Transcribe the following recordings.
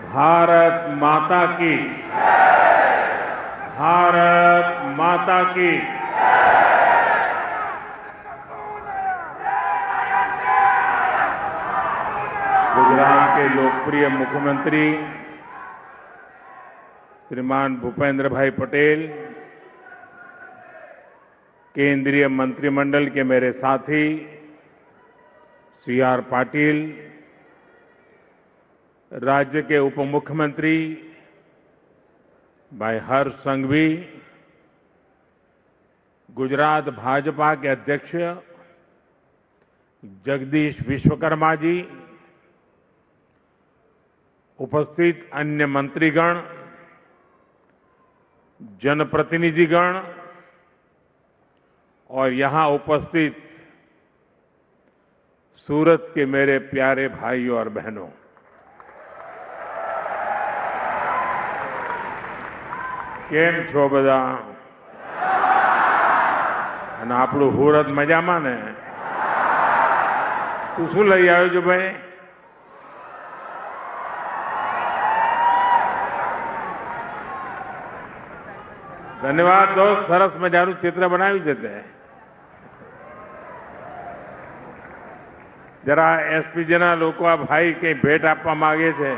भारत माता की, भारत माता की। गुजरात के लोकप्रिय मुख्यमंत्री श्रीमान भूपेंद्र भाई पटेल, केंद्रीय मंत्रिमंडल के मेरे साथी CR पाटिल, राज्य के उप मुख्यमंत्री भाई हर्ष संघवी, गुजरात भाजपा के अध्यक्ष जगदीश विश्वकर्मा जी, उपस्थित अन्य मंत्रीगण, जनप्रतिनिधिगण और यहां उपस्थित सूरत के मेरे प्यारे भाइयों और बहनों, કેમ છો બધા? અને આપણું હુરત મજામાં ને? તું શું લઈ આવ્યો છો ભાઈ? ધન્યવાદ દોસ્ત, સરસ મજાનું ચિત્ર બનાવ્યું છે તે. જરા એસપીજીના લોકો આ ભાઈ કઈ ભેટ આપવા માંગે છે.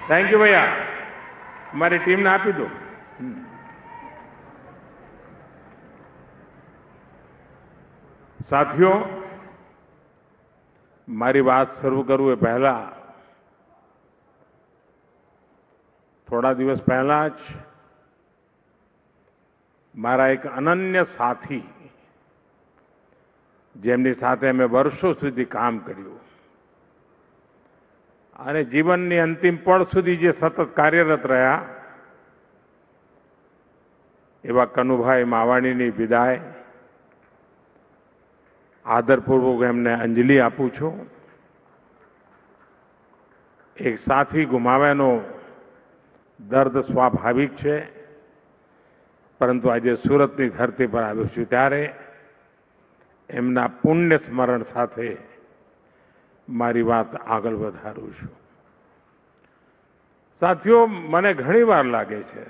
थैंक यू भैया, हमारी टीम ने आपी दो. साथियों, मारी बात शुरू करूं એ પહેલા થોડા દિવસ પહેલા જ મારા એક અનન્ય સાથી, જેમની સાથે અમે વર્ષો સુધી કામ કર્યું અને જીવનની અંતિમ પળ સુધી જે સતત કાર્યરત રહ્યા, એવા કનુભાઈ માવાણીની વિદાય આદરપૂર્વક એમને અંજલિ આપું છું. એક સાથી ગુમાવ્યાનો દર્દ સ્વાભાવિક છે, પરંતુ આજે સુરતની ધરતી પર આવ્યો છું ત્યારે એમના પુણ્ય સ્મરણ સાથે મારી વાત આગળ વધારું છું. સાથીઓ, મને ઘણી વાર લાગે છે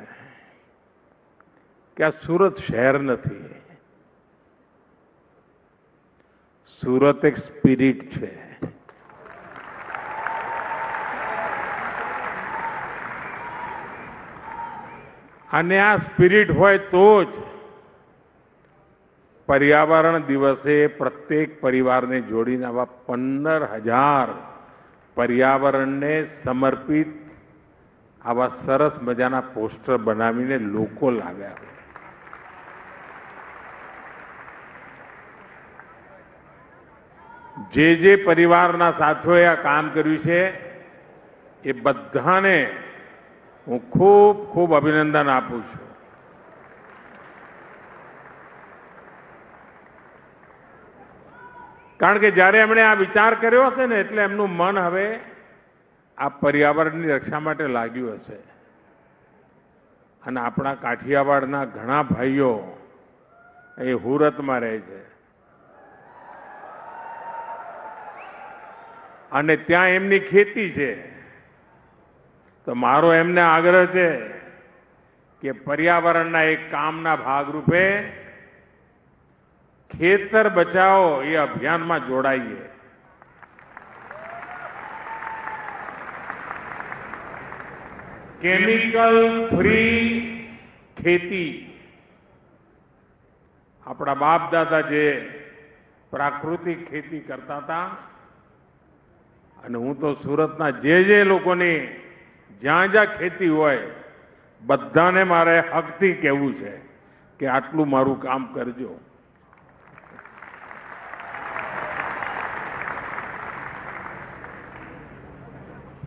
કે આ સુરત શહેર નથી, સુરત એક સ્પિરિટ છે. અને આ સ્પિરિટ હોય તો જ પર્યાવરણ દિવસે પ્રત્યેક પરિવારને જોડીને આવા 15,000 પર્યાવરણને સમર્પિત આવા સરસ મજાના પોસ્ટર બનાવીને લોકો લાવ્યા. જે પરિવારના સાથોએ આ કામ કર્યું છે એ બધાને હું ખૂબ ખૂબ અભિનંદન આપું છું. કારણ કે જ્યારે એમણે આ વિચાર કર્યો હશે ને એટલે એમનું મન હવે આ પર્યાવરણની રક્ષા માટે લાગ્યું હશે. અને આપણા કાઠિયાવાડના ઘણા ભાઈઓ એ હુરતમાં રહે છે અને ત્યાં એમની ખેતી છે. તો મારો એમને આગ્રહ છે કે પર્યાવરણના એક કામના ભાગરૂપે ખેતર બચાવો એ અભિયાનમાં જોડાઈએ. કેમિકલ ફ્રી ખેતી, આપણા બાપ દાદા જે પ્રાકૃતિક ખેતી કરતા હતા, અને હું તો સુરતના જે લોકોની જ્યાં જ્યાં ખેતી હોય બધાને મારે હકથી કહેવું છે કે આટલું મારું કામ કરજો.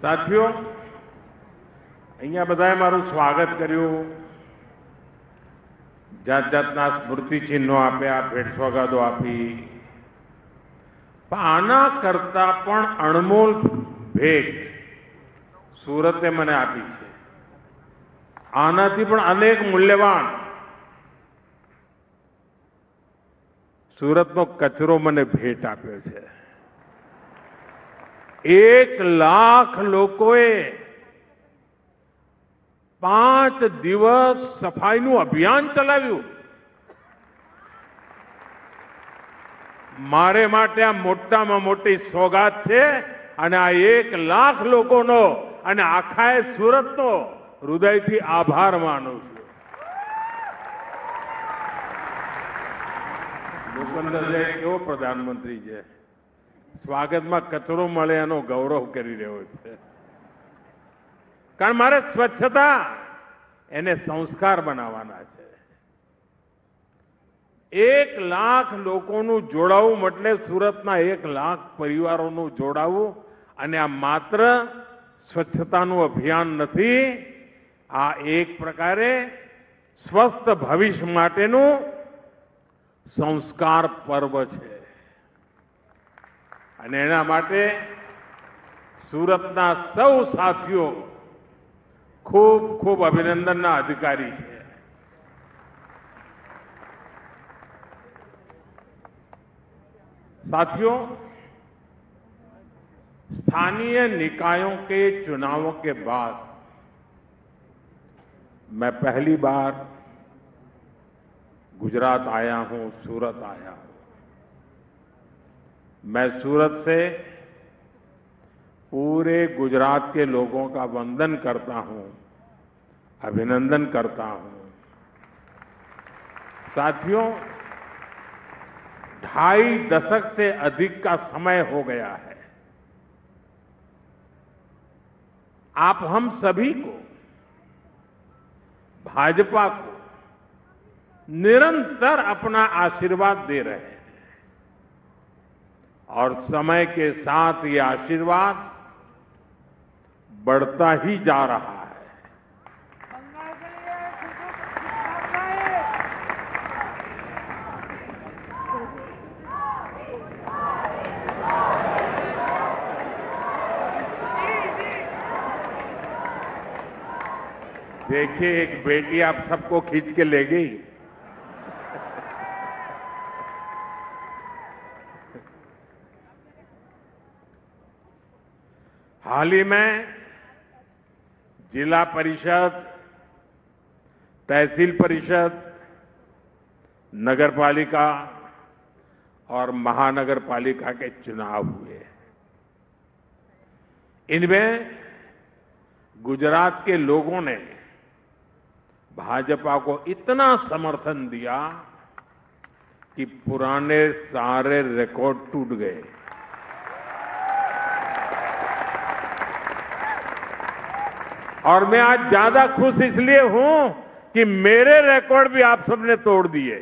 સાથીઓ, અહીંયા બધાએ મારું સ્વાગત કર્યું, જાત જાતના સ્મૃતિ ચિહ્નો આપ્યા, ભેટ સોગાદો આપી. આના કરતા પણ અણમોલ ભેટ સુરતે મને આપી છે. આનાથી પણ અનેક મૂલ્યવાન સુરતનો કચરો મને ભેટ આપ્યો છે. 1 લાખ લોકોએ 5 દિવસ સફાઈનું અભિયાન ચલાવ્યું. મારે માટે આ મોટામાં મોટી સોગાત છે અને આ 1 લાખ લોકોનો અને આખાએ સુરતનો હૃદયથી આભાર માનું છું. ભૂપેન્દ્ર કેવો પ્રધાનમંત્રી છે, સ્વાગતમાં કચરો મળે એનો ગૌરવ કરી રહ્યો છે. કારણ મારે સ્વચ્છતા એને સંસ્કાર બનાવવાના છે. 1 લાખ લોકોનું જોડાવું એટલે સુરતના 1 લાખ પરિવારોનું જોડાવું. અને આ માત્ર સ્વચ્છતાનું અભિયાન નથી, આ એક પ્રકારે સ્વસ્થ ભવિષ્ય માટેનું સંસ્કાર પર્વ છે. અને એના માટે સુરતના સૌ સાથીઓ ખૂબ ખૂબ અભિનંદનના અધિકારી છે. साथियों, स्थानीय निकायों के चुनावों के बाद मैं पहली बार गुजरात आया हूं, सूरत आया हूं. मैं सूरत से पूरे गुजरात के लोगों का वंदन करता हूं, अभिनंदन करता हूं. साथियों, 2.5 दशक से अधिक का समय हो गया है. आप हम सभी को, भाजपा को निरंतर अपना आशीर्वाद दे रहे हैं और समय के साथ ये आशीर्वाद बढ़ता ही जा रहा है. देखिए, एक बेटी आप सबको खींच के ले गई. हाल ही में जिला परिषद, तहसील परिषद, नगरपालिका और महानगरपालिका के चुनाव हुए. इनमें गुजरात के लोगों ने भाजपा को इतना समर्थन दिया कि पुराने सारे रिकॉर्ड टूट गए. और मैं आज ज्यादा खुश इसलिए हूं कि मेरे रिकॉर्ड भी आप सबने तोड़ दिए.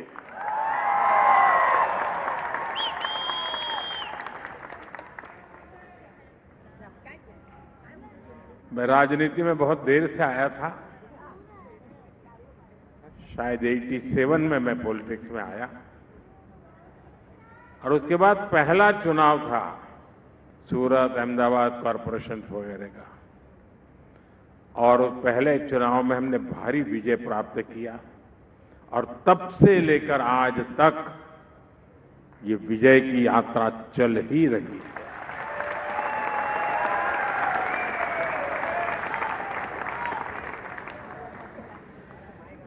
मैं राजनीति में बहुत देर से आया था. शायद 87 में मैं पॉलिटिक्स में आया और उसके बाद पहला चुनाव था सूरत, अहमदाबाद कॉरपोरेशन वगैरह का. और उस पहले चुनाव में हमने भारी विजय प्राप्त किया और तब से लेकर आज तक ये विजय की यात्रा चल ही रही है.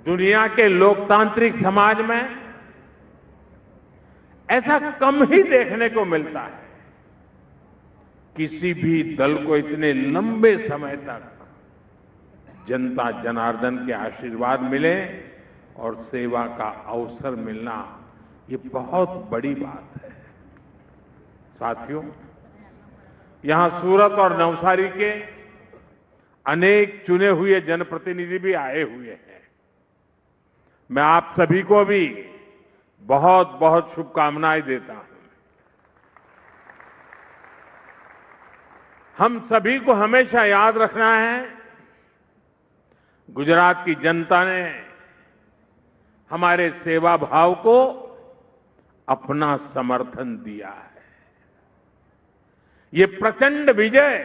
दुनिया के लोकतांत्रिक समाज में ऐसा कम ही देखने को मिलता है. किसी भी दल को इतने लंबे समय तक जनता जनार्दन के आशीर्वाद मिले और सेवा का अवसर मिलना, ये बहुत बड़ी बात है. साथियों, यहां सूरत और नवसारी के अनेक चुने हुए जनप्रतिनिधि भी आए हुए हैं. मैं आप सभी को भी बहुत बहुत शुभकामनाएं देता हूं. हम सभी को हमेशा याद रखना है, गुजरात की जनता ने हमारे सेवा भाव को अपना समर्थन दिया है. ये प्रचंड विजय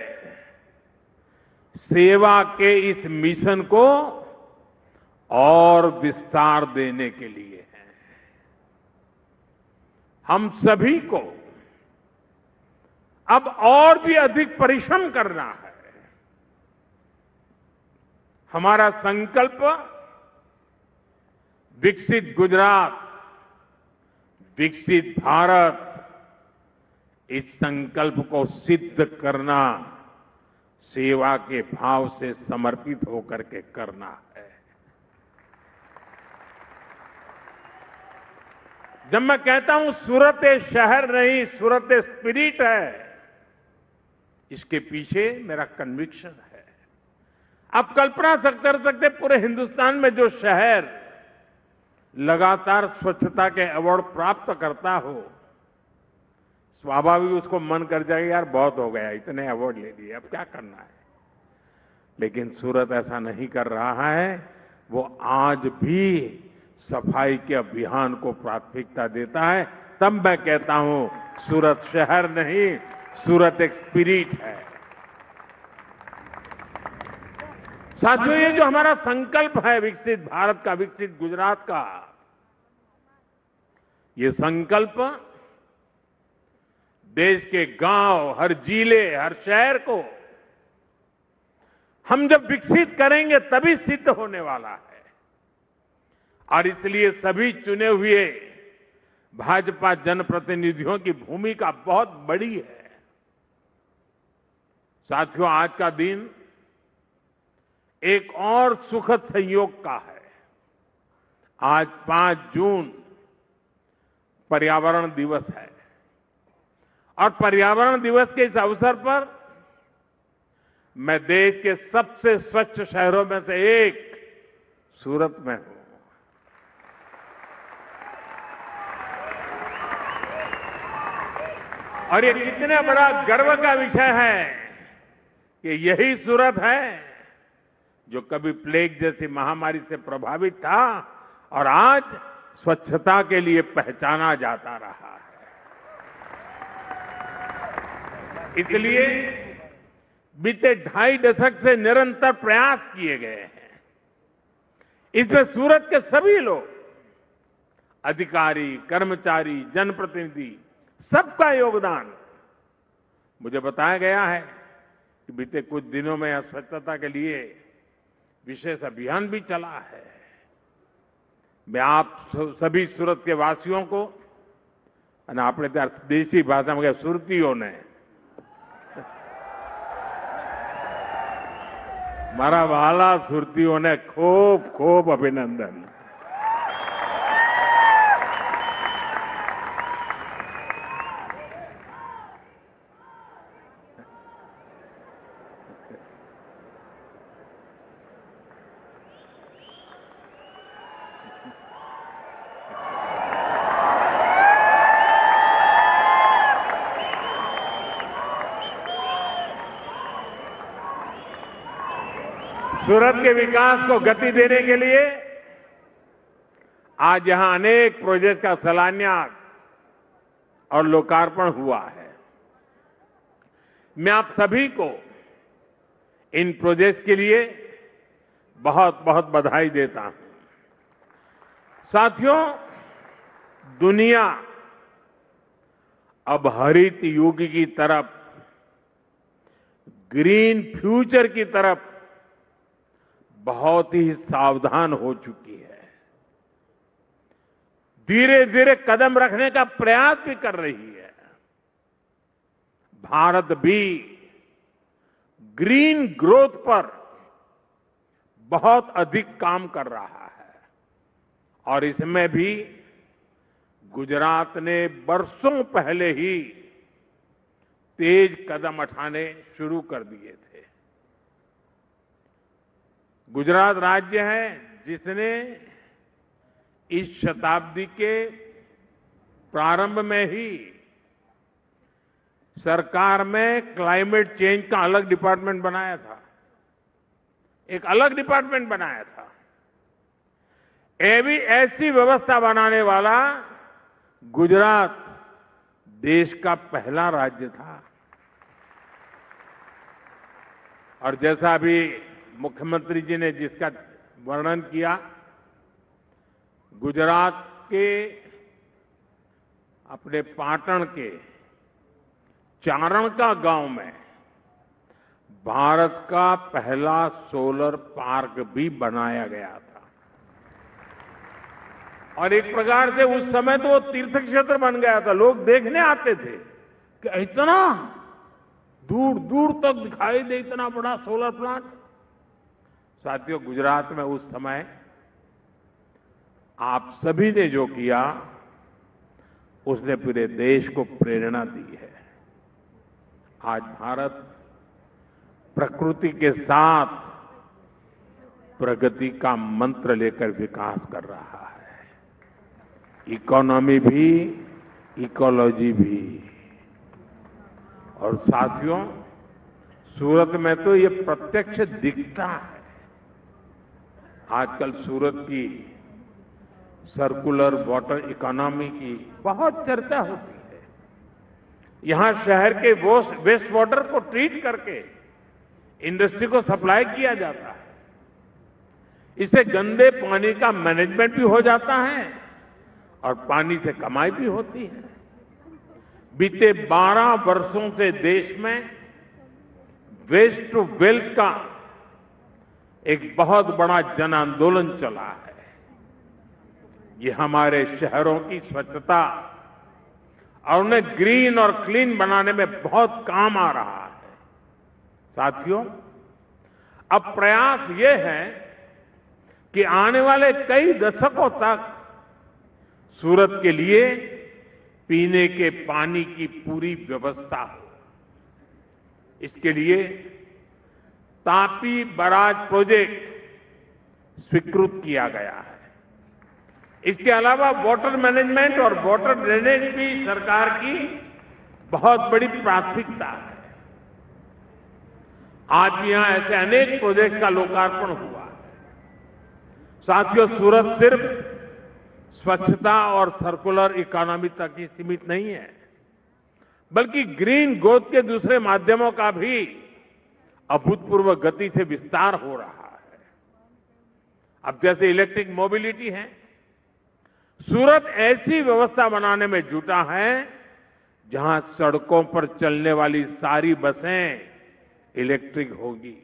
सेवा के इस मिशन को और विस्तार देने के लिए है. हम सभी को अब और भी अधिक परिश्रम करना है। हमारा संकल्प विकसित गुजरात, विकसित भारत, इस संकल्प को सिद्ध करना सेवा के भाव से समर्पित होकर के करना है। जब मैं कहता हूं सूरत एक शहर नहीं, सूरत एक स्पिरिट है, इसके पीछे मेरा कन्विक्शन है। आप कल्पना कर सकते पूरे हिंदुस्तान में जो शहर लगातार स्वच्छता के अवार्ड प्राप्त करता हो, स्वाभाविक उसको मन कर जाएगा यार बहुत हो गया, इतने अवार्ड ले लिए, अब क्या करना है। लेकिन सूरत ऐसा नहीं कर रहा है। वो आज भी सफाई के अभियान को प्राथमिकता देता है। तब मैं कहता हूं सूरत शहर नहीं, सूरत एक स्पिरिट है। साथियों, ये जो हमारा संकल्प है विकसित भारत का, विकसित गुजरात का, ये संकल्प देश के गांव, हर जिले, हर शहर को हम जब विकसित करेंगे तभी सिद्ध होने वाला है। और इसलिए सभी चुने हुए भाजपा जनप्रतिनिधियों की भूमिका बहुत बड़ी है। साथियों, आज का दिन एक और सुखद संयोग का है। आज 5 जून पर्यावरण दिवस है और पर्यावरण दिवस के इस अवसर पर मैं देश के सबसे स्वच्छ शहरों में से एक सूरत में हूं। और ये कितने बड़ा गर्व का विषय है कि यही सूरत है जो कभी प्लेग जैसी महामारी से प्रभावित था और आज स्वच्छता के लिए पहचाना जाता रहा है। इसलिए बीते 2.5 दशक से निरंतर प्रयास किए गए हैं। इसमें सूरत के सभी लोग, अधिकारी, कर्मचारी, जनप्रतिनिधि, सबका योगदान। मुझे बताया गया है कि बीते कुछ दिनों में स्वच्छता के लिए विशेष अभियान भी चला है। मैं आप सभी सूरत के वासियों को, आपने देसी भाषा में सुरतीयों ने, मारा वाला सुरतीयों ने खूब खूब अभिनंदन। सूरत के विकास को गति देने के लिए आज यहां अनेक प्रोजेक्ट का शिलान्यास और लोकार्पण हुआ है। मैं आप सभी को इन प्रोजेक्ट के लिए बहुत बहुत बधाई देता हूं। साथियों, दुनिया अब हरित युग की तरफ, ग्रीन फ्यूचर की तरफ बहुत ही सावधान हो चुकी है। धीरे धीरे कदम रखने का प्रयास भी कर रही है। भारत भी ग्रीन ग्रोथ पर बहुत अधिक काम कर रहा है और इसमें भी गुजरात ने बरसों पहले ही तेज कदम उठाने शुरू कर दिए थे। गुजरात राज्य है जिसने इस शताब्दी के प्रारंभ में ही सरकार में क्लाइमेट चेंज का अलग डिपार्टमेंट बनाया था, एक अलग डिपार्टमेंट बनाया था। ऐसी व्यवस्था बनाने वाला गुजरात देश का पहला राज्य था। और जैसा अभी मुख्यमंत्री जी ने जिसका वर्णन किया, गुजरात के अपने पाटण के चारण का गांव में भारत का पहला सोलर पार्क भी बनाया गया था। और एक प्रकार से उस समय तो वो तीर्थ क्षेत्र बन गया था। लोग देखने आते थे कि इतना दूर दूर तक दिखाई दे इतना बड़ा सोलर प्लांट। साथियों, गुजरात में उस समय आप सभी ने जो किया उसने पूरे देश को प्रेरणा दी है। आज भारत प्रकृति के साथ प्रगति का मंत्र लेकर विकास कर रहा है। इकोनॉमी भी, इकोलॉजी भी। और साथियों, सूरत में तो ये प्रत्यक्ष दिखता है। आजकल सूरत की सर्कुलर वाटर इकोनॉमी की बहुत चर्चा होती है। यहां शहर के वेस्ट वाटर को ट्रीट करके इंडस्ट्री को सप्लाई किया जाता है। इससे गंदे पानी का मैनेजमेंट भी हो जाता है और पानी से कमाई भी होती है। बीते 12 वर्षों से देश में वेस्ट टू वेल्थ का एक बहुत बड़ा जन आंदोलन चला है। ये हमारे शहरों की स्वच्छता और उन्हें ग्रीन और क्लीन बनाने में बहुत काम आ रहा है। साथियों, अब प्रयास ये है कि आने वाले कई दशकों तक सूरत के लिए पीने के पानी की पूरी व्यवस्था हो। इसके लिए तापी बराज प्रोजेक्ट स्वीकृत किया गया है। इसके अलावा वाटर मैनेजमेंट और वाटर ड्रेनेज भी सरकार की बहुत बड़ी प्राथमिकता है। आज भी यहां ऐसे अनेक प्रोजेक्ट का लोकार्पण हुआ है। साथियों, सूरत सिर्फ स्वच्छता और सर्कुलर इकोनॉमी तक ही सीमित नहीं है, बल्कि ग्रीन ग्रोथ के दूसरे माध्यमों का भी अभूतपूर्व गति से विस्तार हो रहा है। अब जैसे इलेक्ट्रिक मोबिलिटी है, सूरत ऐसी व्यवस्था बनाने में जुटा है जहां सड़कों पर चलने वाली सारी बसें इलेक्ट्रिक होगी।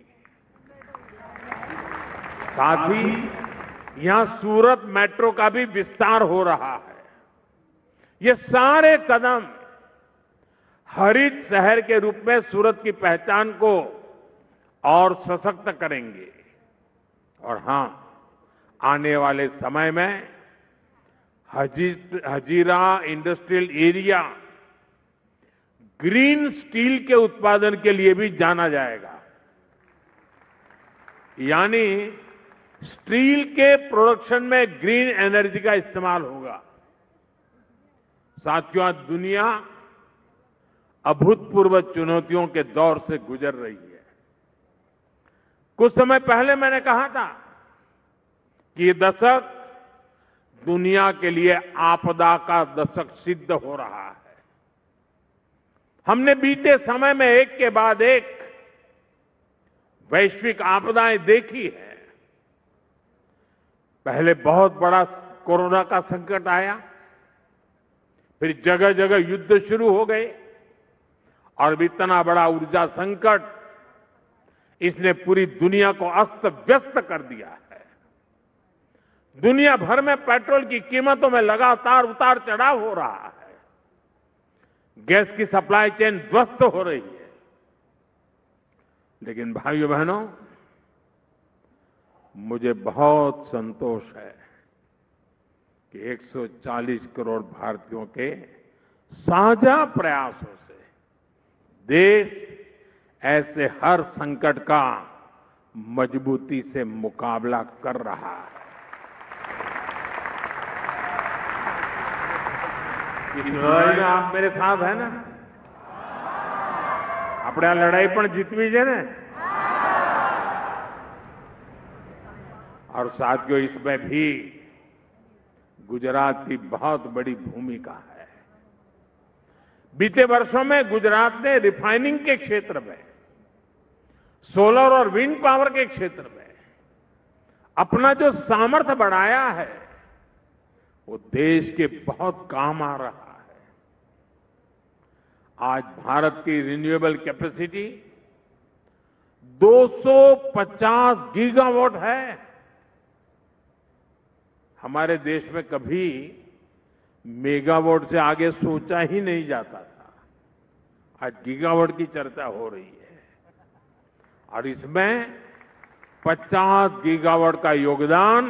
साथ ही यहां सूरत मेट्रो का भी विस्तार हो रहा है। ये सारे कदम हरित शहर के रूप में सूरत की पहचान को और सशक्त करेंगे। और हां, आने वाले समय में Hazira industrial area green steel के उत्पादन के लिए भी जाना जाएगा। यानी स्टील के प्रोडक्शन में ग्रीन एनर्जी का इस्तेमाल होगा। साथियों, आज दुनिया अभूतपूर्व चुनौतियों के दौर से गुजर रही है। कुछ समय पहले मैंने कहा था कि ये दशक दुनिया के लिए आपदा का दशक सिद्ध हो रहा है। हमने बीते समय में एक के बाद एक वैश्विक आपदाएं देखी है। पहले बहुत बड़ा कोरोना का संकट आया, फिर जगह जगह युद्ध शुरू हो गए और अब इतना बड़ा ऊर्जा संकट, इसने पूरी दुनिया को अस्त व्यस्त कर दिया है। दुनिया भर में पेट्रोल की कीमतों में लगातार उतार चढ़ाव हो रहा है। गैस की सप्लाई चेन ध्वस्त हो रही है। लेकिन भाइयों बहनों, मुझे बहुत संतोष है कि 140 करोड़ भारतीयों के साझा प्रयासों से देश ऐसे हर संकट का मजबूती से मुकाबला कर रहा है। इस लड़ाई में आप मेरे साथ है ना? આપણે આ લડાઈ પણ જીતવી છે ને? और साथियों, इसमें भी गुजरात की बहुत बड़ी भूमिका है। बीते वर्षों में गुजरात ने रिफाइनिंग के क्षेत्र में, सोलर और विंड पावर के क्षेत्र में अपना जो सामर्थ्य बढ़ाया है, वो देश के बहुत काम आ रहा है। आज भारत की रिन्यूएबल कैपेसिटी 250 गीगावाट है। हमारे देश में कभी मेगावाट से आगे सोचा ही नहीं जाता था। आज गीगावाट की चर्चा हो रही है और इसमें 50 गीगावाट का योगदान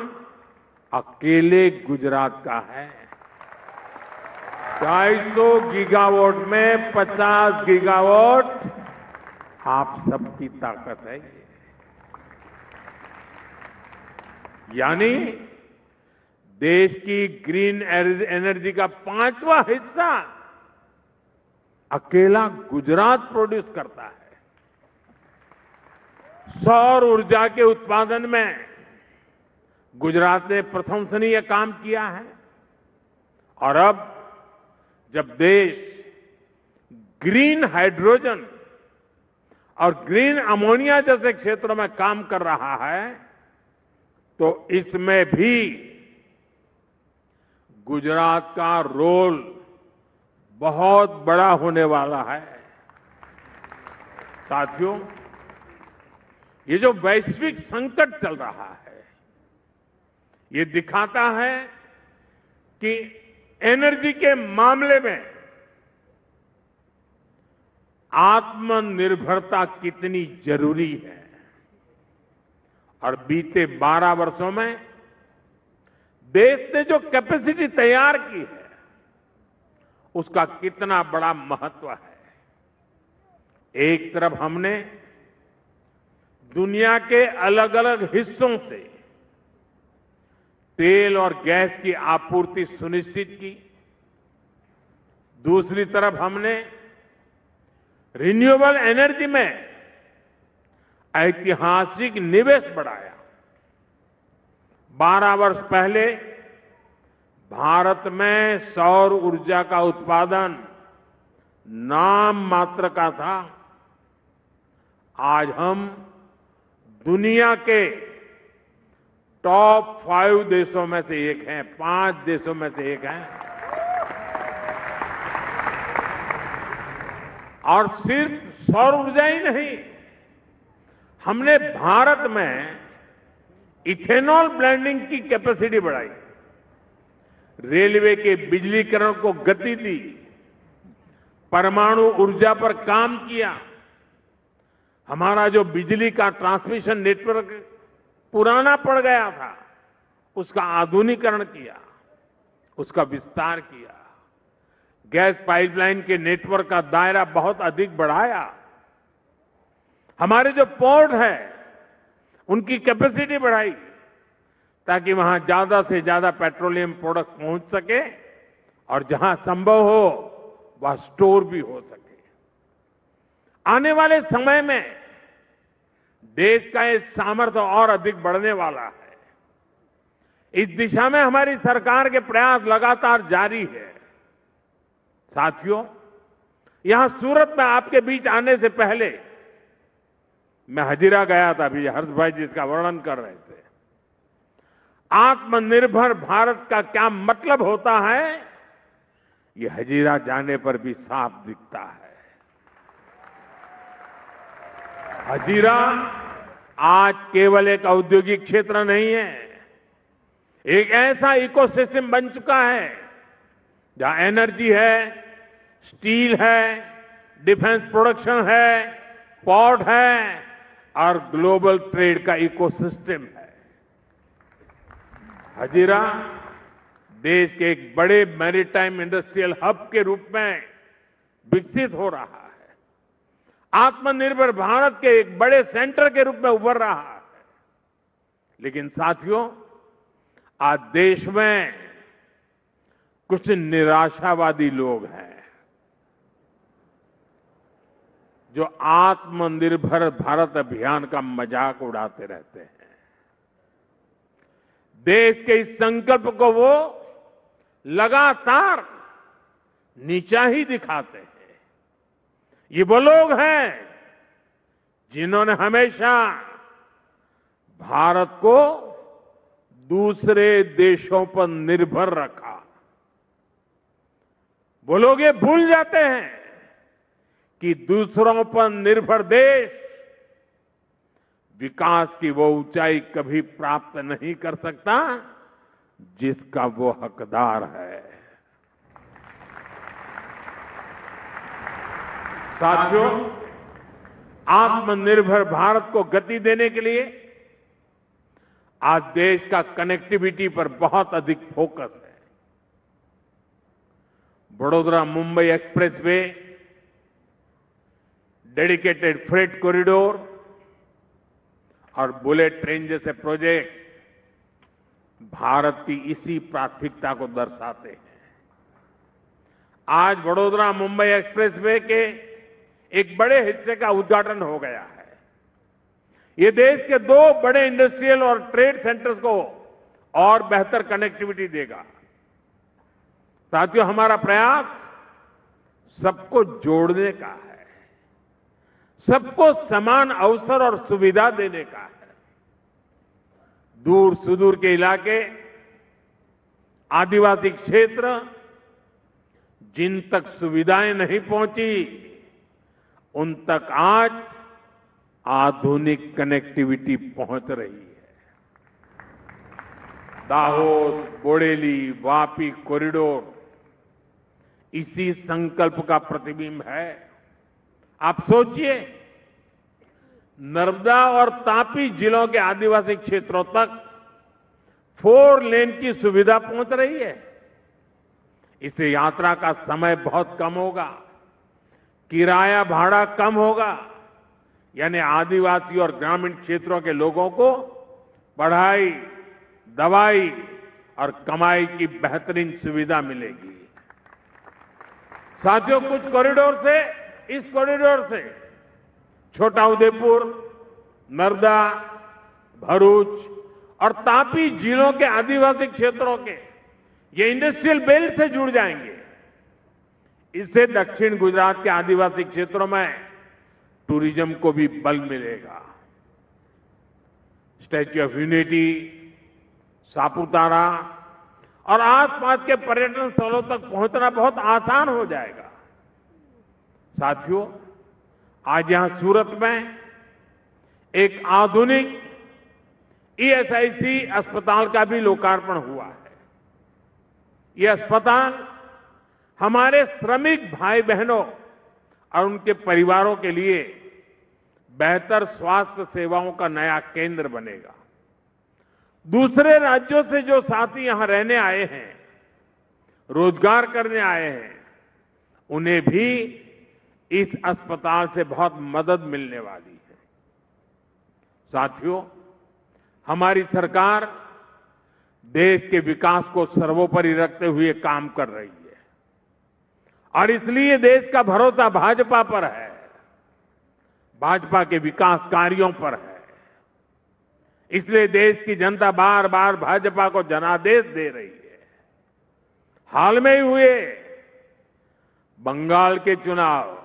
अकेले गुजरात का है। 250 गीगावाट में 50 गीगावाट आप सबकी ताकत है ये। यानी देश की ग्रीन एनर्जी का 5वां हिस्सा अकेला गुजरात प्रोड्यूस करता है। सौर ऊर्जा के उत्पादन में गुजरात ने प्रशंसनीय काम किया है और अब जब देश ग्रीन हाइड्रोजन और ग्रीन अमोनिया जैसे क्षेत्रों में काम कर रहा है तो इसमें भी गुजरात का रोल बहुत बड़ा होने वाला है। साथियों, ये जो वैश्विक संकट चल रहा है ये दिखाता है कि एनर्जी के मामले में आत्मनिर्भरता कितनी जरूरी है और बीते 12 वर्षों में देश ने जो कैपेसिटी तैयार की है उसका कितना बड़ा महत्व है। एक तरफ हमने दुनिया के अलग अलग हिस्सों से तेल और गैस की आपूर्ति सुनिश्चित की, दूसरी तरफ हमने रिन्यूएबल एनर्जी में ऐतिहासिक निवेश बढ़ाया। 12 वर्ष पहले भारत में सौर ऊर्जा का उत्पादन नाम मात्र का था। आज हम दुनिया के टॉप 5 देशों में से एक हैं, 5 देशों में से एक हैं। और सिर्फ सौर ऊर्जा ही नहीं, हमने भारत में इथेनॉल ब्लेंडिंग की कैपेसिटी बढ़ाई, रेलवे के बिजलीकरण को गति दी, परमाणु ऊर्जा पर काम किया। हमारा जो बिजली का ट्रांसमिशन नेटवर्क पुराना पड़ गया था उसका आधुनिकीकरण किया, उसका विस्तार किया, गैस पाइपलाइन के नेटवर्क का दायरा बहुत अधिक बढ़ाया। हमारे जो पोर्ट है उनकी कैपेसिटी बढ़ाई ताकि वहां ज्यादा से ज्यादा पेट्रोलियम प्रोडक्ट पहुंच सके और जहां संभव हो वह स्टोर भी हो सके। आने वाले समय में देश का ये सामर्थ्य और अधिक बढ़ने वाला है। इस दिशा में हमारी सरकार के प्रयास लगातार जारी है। साथियों, यहां सूरत में आपके बीच आने से पहले मैं हजीरा गया था, अभी हर्ष भाई जी इसका वर्णन कर रहे थे। आत्मनिर्भर भारत का क्या मतलब होता है ये हजीरा जाने पर भी साफ दिखता है। हजीरा आज केवल एक औद्योगिक क्षेत्र नहीं है, एक ऐसा इकोसिस्टम बन चुका है जहां एनर्जी है, स्टील है, डिफेंस प्रोडक्शन है, पोर्ट है और ग्लोबल ट्रेड का इकोसिस्टम है। हजीरा देश के एक बड़े मैरीटाइम इंडस्ट्रियल हब के रूप में विकसित हो रहा है, आत्मनिर्भर भारत के एक बड़े सेंटर के रूप में उभर रहा है। लेकिन साथियों, आज देश में कुछ निराशावादी लोग हैं जो आत्मनिर्भर भारत अभियान का मजाक उड़ाते रहते हैं। देश के इस संकल्प को वो लगातार नीचा ही दिखाते हैं। ये वो लोग हैं जिन्होंने हमेशा भारत को दूसरे देशों पर निर्भर रखा। वो लोग ये भूल जाते हैं कि दूसरों पर निर्भर देश विकास की वो ऊंचाई कभी प्राप्त नहीं कर सकता जिसका वो हकदार है। साथियों, आत्मनिर्भर भारत को गति देने के लिए आज देश का कनेक्टिविटी पर बहुत अधिक फोकस है। Vadodara Mumbai expressway, dedicated freight corridor और बुलेट ट्रेन जैसे प्रोजेक्ट भारत की इसी प्राथमिकता को दर्शाते हैं। आज वडोदरा मुंबई एक्सप्रेसवे के एक बड़े हिस्से का उद्घाटन हो गया है। ये देश के 2 बड़े इंडस्ट्रियल और ट्रेड सेंटर्स को और बेहतर कनेक्टिविटी देगा। साथियों, हमारा प्रयास सबको जोड़ने का है, सबको समान अवसर और सुविधा देने का है। दूर सुदूर के इलाके, आदिवासी क्षेत्र, जिन तक सुविधाएं नहीं पहुंची, उन तक आज आधुनिक कनेक्टिविटी पहुंच रही है। दाहोद, बोडेली, वापी कॉरिडोर इसी संकल्प का प्रतिबिंब है। आप सोचिए, नर्मदा और तापी जिलों के आदिवासी क्षेत्रों तक 4 लेन की सुविधा पहुंच रही है। इससे यात्रा का समय बहुत कम होगा, किराया भाड़ा कम होगा, यानी आदिवासी और ग्रामीण क्षेत्रों के लोगों को पढ़ाई, दवाई और कमाई की बेहतरीन सुविधा मिलेगी। साथियों, कुछ कॉरिडोर से, इस कॉरिडोर से छोटा उदेपुर, नर्मदा, भरूच और तापी जिलों के आदिवासी क्षेत्रों के ये इंडस्ट्रियल बेल्ट से जुड़ जाएंगे। इससे दक्षिण गुजरात के आदिवासी क्षेत्रों में टूरिज्म को भी बल मिलेगा। स्टैच्यू ऑफ यूनिटी, सापुतारा और आसपास के पर्यटन स्थलों तक पहुंचना बहुत आसान हो जाएगा। साथियों, आज यहां सूरत में एक आधुनिक ईएसआईसी अस्पताल का भी लोकार्पण हुआ है। यह अस्पताल हमारे श्रमिक भाई बहनों और उनके परिवारों के लिए बेहतर स्वास्थ्य सेवाओं का नया केंद्र बनेगा। दूसरे राज्यों से जो साथी यहां रहने आए हैं, रोजगार करने आए हैं, उन्हें भी इस अस्पताल से बहुत मदद मिलने वाली है। साथियों, हमारी सरकार देश के विकास को सर्वोपरि रखते हुए काम कर रही है और इसलिए देश का भरोसा भाजपा पर है, भाजपा के विकास कार्यों पर है। इसलिए देश की जनता बार बार भाजपा को जनादेश दे रही है। हाल में ही हुए बंगाल के चुनाव,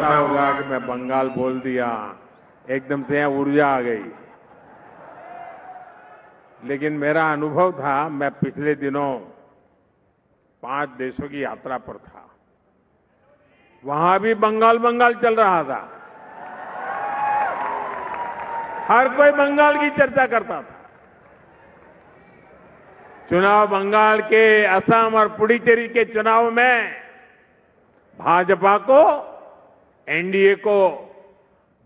होगा कि मैं बंगाल बोल दिया, एकदम से यहां ऊर्जा आ गई। लेकिन मेरा अनुभव था, मैं पिछले दिनों 5 देशों की यात्रा पर था, वहां भी बंगाल बंगाल चल रहा था। हर कोई बंगाल की चर्चा करता था। चुनाव बंगाल के, असम और पुडुचेरी के चुनाव में भाजपा को, एनडीए को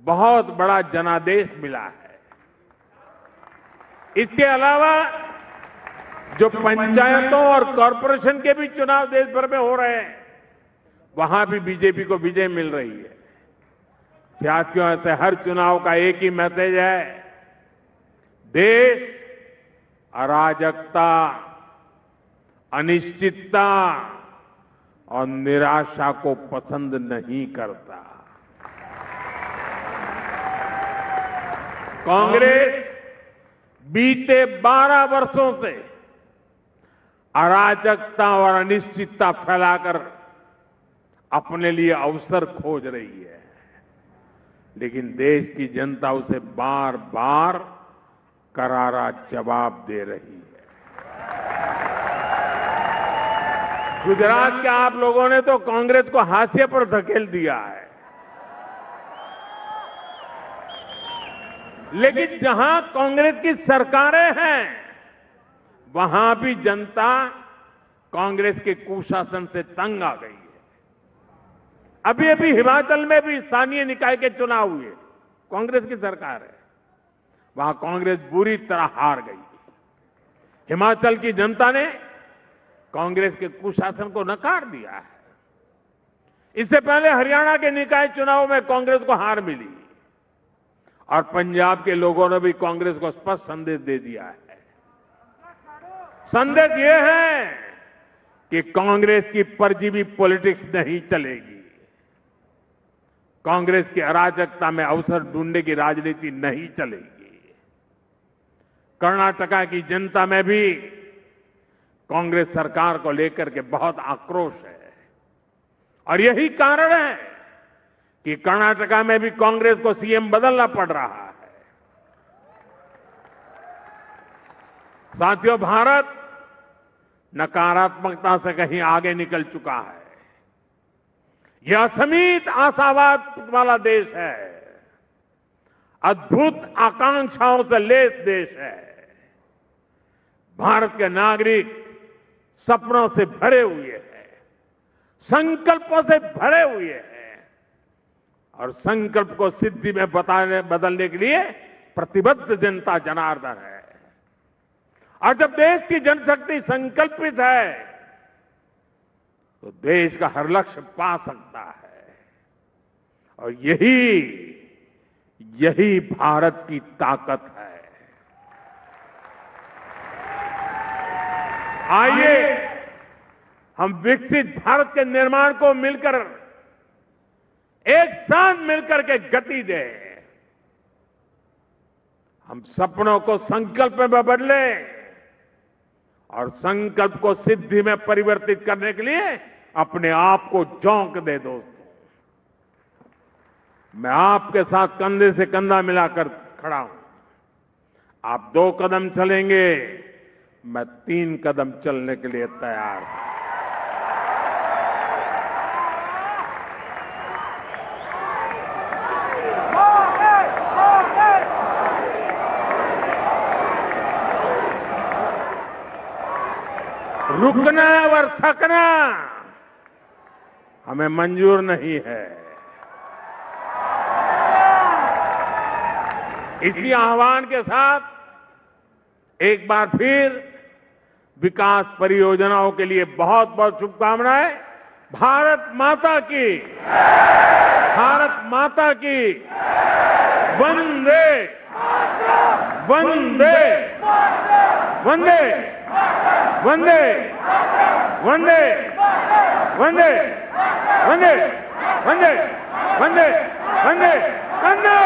बहुत बड़ा जनादेश मिला है। इसके अलावा जो पंचायतों और कॉरपोरेशन के भी चुनाव देश भर में हो रहे हैं, वहां भी बीजेपी को विजय मिल रही है। साथियों, ऐसे हर चुनाव का एक ही मैसेज है, देश अराजकता, अनिश्चितता और निराशा को पसंद नहीं करता। कांग्रेस बीते 12 वर्षों से अराजकता और अनिश्चितता फैलाकर अपने लिए अवसर खोज रही है, लेकिन देश की जनता उसे बार बार करारा जवाब दे रही है। गुजरात के आप लोगों ने तो कांग्रेस को हाशिए पर धकेल दिया है, लेकिन जहां कांग्रेस की सरकारें हैं वहां भी जनता कांग्रेस के कुशासन से तंग आ गई है। अभी अभी हिमाचल में भी स्थानीय निकाय के चुनाव हुए, कांग्रेस की सरकार है, वहां कांग्रेस बुरी तरह हार गई। हिमाचल की जनता ने कांग्रेस के कुशासन को नकार दिया है। इससे पहले हरियाणा के निकाय चुनाव में कांग्रेस को हार मिली और पंजाब के लोगों ने भी कांग्रेस को स्पष्ट संदेश दे दिया है। संदेश ये है कि कांग्रेस की परजीवी पॉलिटिक्स नहीं चलेगी, कांग्रेस की अराजकता में अवसर ढूंढने की राजनीति नहीं चलेगी। कर्नाटका की जनता में भी कांग्रेस सरकार को लेकर के बहुत आक्रोश है और यही कारण है कि कर्नाटका में भी कांग्रेस को सीएम बदलना पड़ रहा है। साथियों, भारत नकारात्मकता से कहीं आगे निकल चुका है। यह असीमित आशावाद वाला देश है, अद्भुत आकांक्षाओं से लैस देश है। भारत के नागरिक सपनों से भरे हुए हैं, संकल्पों से भरे हुए हैं और संकल्प को सिद्धि में बदलने के लिए प्रतिबद्ध जनता जनार्दन है। और जब देश की जनशक्ति संकल्पित है तो देश का हर लक्ष्य पा सकता है और यही भारत की ताकत है। आइए हम विकसित भारत के निर्माण को मिलकर एक साथ मिलकर के गति दें। हम सपनों को संकल्प में बदलें और संकल्प को सिद्धि में परिवर्तित करने के लिए अपने आप को झोंक दे। दोस्तों, मैं आपके साथ कंधे से कंधा मिलाकर खड़ा हूं। आप 2 कदम चलेंगे, मैं 3 कदम चलने के लिए तैयार हूं। रुकना और थकना हमें मंजूर नहीं है। इसी आह्वान के साथ एक बार फिर विकास परियोजनाओं के लिए बहुत बहुत शुभकामनाएं। भारत माता की, भारत माता की, वंदे वंदे वंदे वंदे वंदे वंदे वंदे वंदे वंदे वंदे वंदे